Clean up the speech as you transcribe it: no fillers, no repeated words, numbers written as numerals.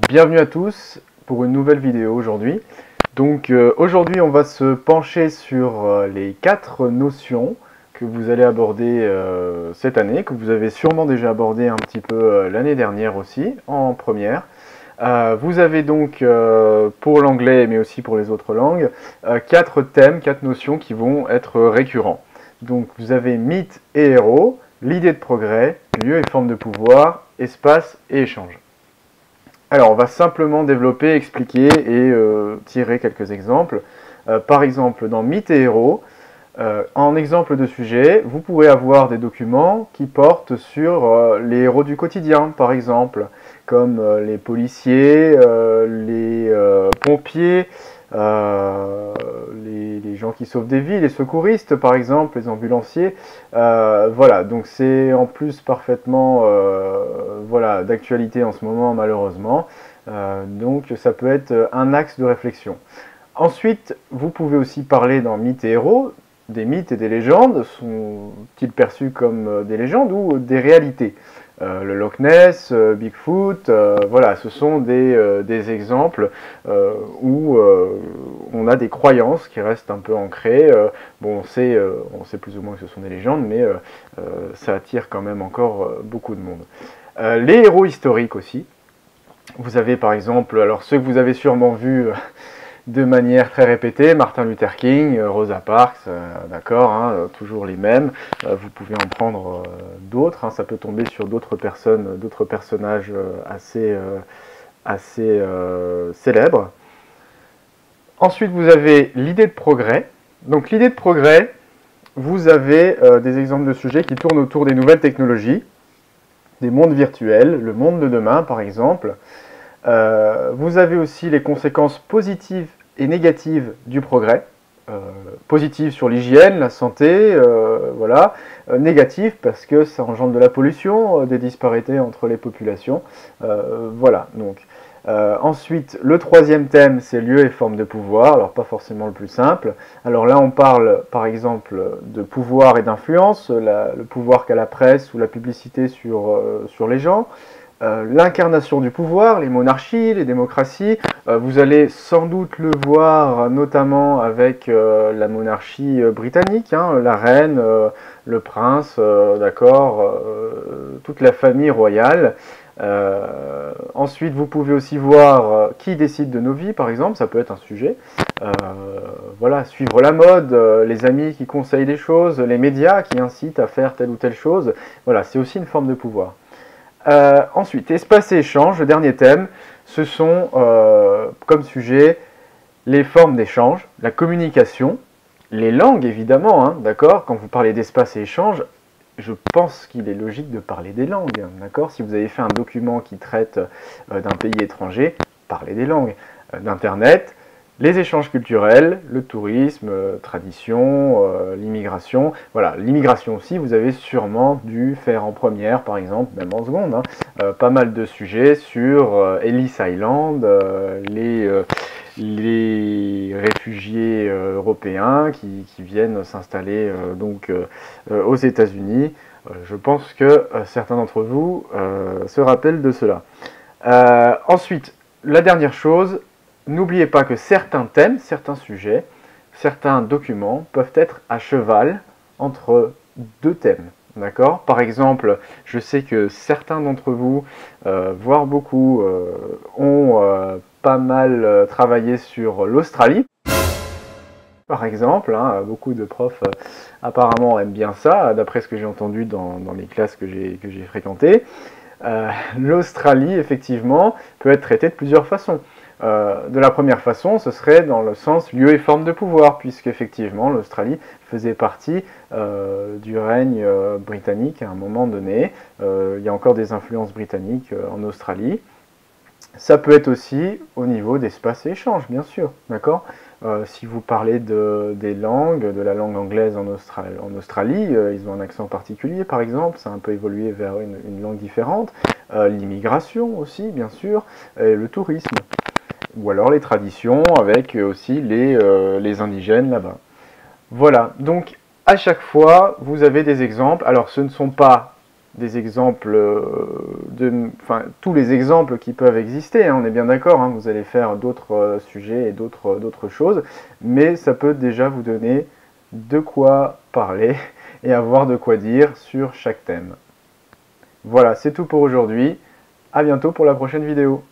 Bienvenue à tous pour une nouvelle vidéo aujourd'hui. Donc aujourd'hui on va se pencher sur les 4 notions que vous allez aborder cette année, que vous avez sûrement déjà abordé un petit peu l'année dernière aussi, en première. Vous avez donc pour l'anglais mais aussi pour les autres langues, 4 thèmes, 4 notions qui vont être récurrents. Donc vous avez mythe et héros, l'idée de progrès, lieu et forme de pouvoir, espace et échange. Alors on va simplement développer, expliquer et tirer quelques exemples. Par exemple dans mythe et héros, en exemple de sujet, vous pourrez avoir des documents qui portent sur les héros du quotidien, par exemple, comme les policiers, les pompiers, les gens qui sauvent des vies, les secouristes, par exemple, les ambulanciers. Voilà, donc c'est en plus parfaitement voilà, d'actualité en ce moment, malheureusement. Donc ça peut être un axe de réflexion. Ensuite, vous pouvez aussi parler dans mythes et héros. Des mythes et des légendes sont-ils perçus comme des légendes ou des réalités? Le Loch Ness, Bigfoot, voilà, ce sont des exemples où on a des croyances qui restent un peu ancrées. Bon, on sait plus ou moins que ce sont des légendes, mais ça attire quand même encore beaucoup de monde. Les héros historiques aussi. Vous avez par exemple, alors ceux que vous avez sûrement vus de manière très répétée, Martin Luther King, Rosa Parks, d'accord, hein, toujours les mêmes. Vous pouvez en prendre d'autres, hein, ça peut tomber sur d'autres personnes, d'autres personnages assez célèbres. Ensuite, vous avez l'idée de progrès. Donc l'idée de progrès, vous avez des exemples de sujets qui tournent autour des nouvelles technologies, des mondes virtuels, le monde de demain par exemple. Vous avez aussi les conséquences positives et négatives du progrès. Positives sur l'hygiène, la santé, voilà. Négatives parce que ça engendre de la pollution, des disparités entre les populations. Voilà, donc. Ensuite, le troisième thème, c'est lieu et forme de pouvoir. Alors, pas forcément le plus simple. Alors là, on parle, par exemple, de pouvoir et d'influence, le pouvoir qu'a la presse ou la publicité sur les gens. L'incarnation du pouvoir, les monarchies, les démocraties. Vous allez sans doute le voir notamment avec la monarchie britannique, hein, la reine, le prince, d'accord, toute la famille royale. Ensuite, vous pouvez aussi voir qui décide de nos vies, par exemple, ça peut être un sujet. Voilà, suivre la mode, les amis qui conseillent des choses, les médias qui incitent à faire telle ou telle chose. Voilà, c'est aussi une forme de pouvoir. Ensuite, espace et échange, le dernier thème, ce sont comme sujet les formes d'échange, la communication, les langues évidemment, hein, d'accord. Quand vous parlez d'espace et échange, je pense qu'il est logique de parler des langues, d'accord. Si vous avez fait un document qui traite d'un pays étranger, parlez des langues, d'Internet. Les échanges culturels, le tourisme, tradition, l'immigration. Voilà, l'immigration aussi, vous avez sûrement dû faire en première, par exemple, même en seconde, hein, pas mal de sujets sur Ellis Island, les réfugiés européens qui viennent s'installer donc aux États-Unis. Je pense que certains d'entre vous se rappellent de cela. Ensuite, la dernière chose, n'oubliez pas que certains thèmes, certains sujets, certains documents peuvent être à cheval entre deux thèmes. D'accord? Par exemple, je sais que certains d'entre vous, voire beaucoup, ont pas mal travaillé sur l'Australie. Par exemple, hein, beaucoup de profs apparemment aiment bien ça, d'après ce que j'ai entendu dans les classes que j'ai fréquentées. L'Australie, effectivement, peut être traitée de plusieurs façons. De la première façon, ce serait dans le sens lieu et forme de pouvoir, puisqu'effectivement l'Australie faisait partie du règne britannique à un moment donné. Il y a encore des influences britanniques en Australie. Ça peut être aussi au niveau d'espace et échange, bien sûr, d'accord. Si vous parlez des langues, de la langue anglaise en Australie, ils ont un accent particulier par exemple, ça a un peu évolué vers une langue différente. L'immigration aussi, bien sûr, et le tourisme. Ou alors les traditions avec aussi les indigènes là-bas. Voilà, donc à chaque fois, vous avez des exemples. Alors, ce ne sont pas des exemples, tous les exemples qui peuvent exister, hein, on est bien d'accord, hein, vous allez faire d'autres sujets et d'autres choses, mais ça peut déjà vous donner de quoi parler et avoir de quoi dire sur chaque thème. Voilà, c'est tout pour aujourd'hui. À bientôt pour la prochaine vidéo.